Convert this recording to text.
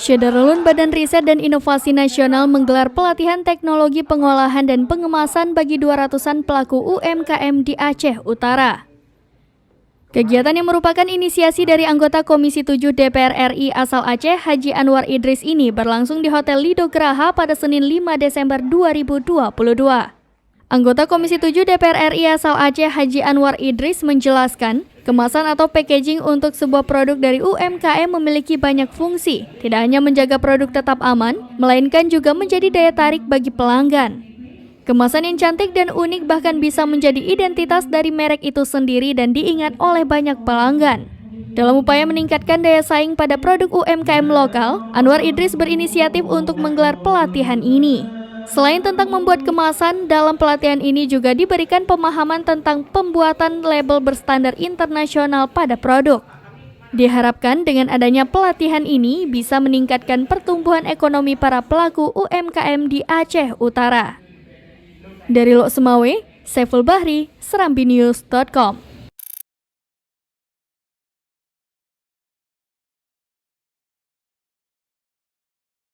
Syederulun Badan Riset dan Inovasi Nasional menggelar pelatihan teknologi pengolahan dan pengemasan bagi 200-an pelaku UMKM di Aceh Utara. Kegiatan yang merupakan inisiasi dari anggota Komisi 7 DPR RI asal Aceh, Haji Anwar Idris ini berlangsung di Hotel Lido Geraha pada Senin 5 Desember 2022. Anggota Komisi 7 DPR RI asal Aceh, Haji Anwar Idris menjelaskan, kemasan atau packaging untuk sebuah produk dari UMKM memiliki banyak fungsi, tidak hanya menjaga produk tetap aman, melainkan juga menjadi daya tarik bagi pelanggan. Kemasan yang cantik dan unik bahkan bisa menjadi identitas dari merek itu sendiri dan diingat oleh banyak pelanggan. Dalam upaya meningkatkan daya saing pada produk UMKM lokal, Anwar Idris berinisiatif untuk menggelar pelatihan ini. Selain tentang membuat kemasan, dalam pelatihan ini juga diberikan pemahaman tentang pembuatan label berstandar internasional pada produk. Diharapkan dengan adanya pelatihan ini bisa meningkatkan pertumbuhan ekonomi para pelaku UMKM di Aceh Utara. Dari Lok Semawe, Saiful Bahri, serambinews.com.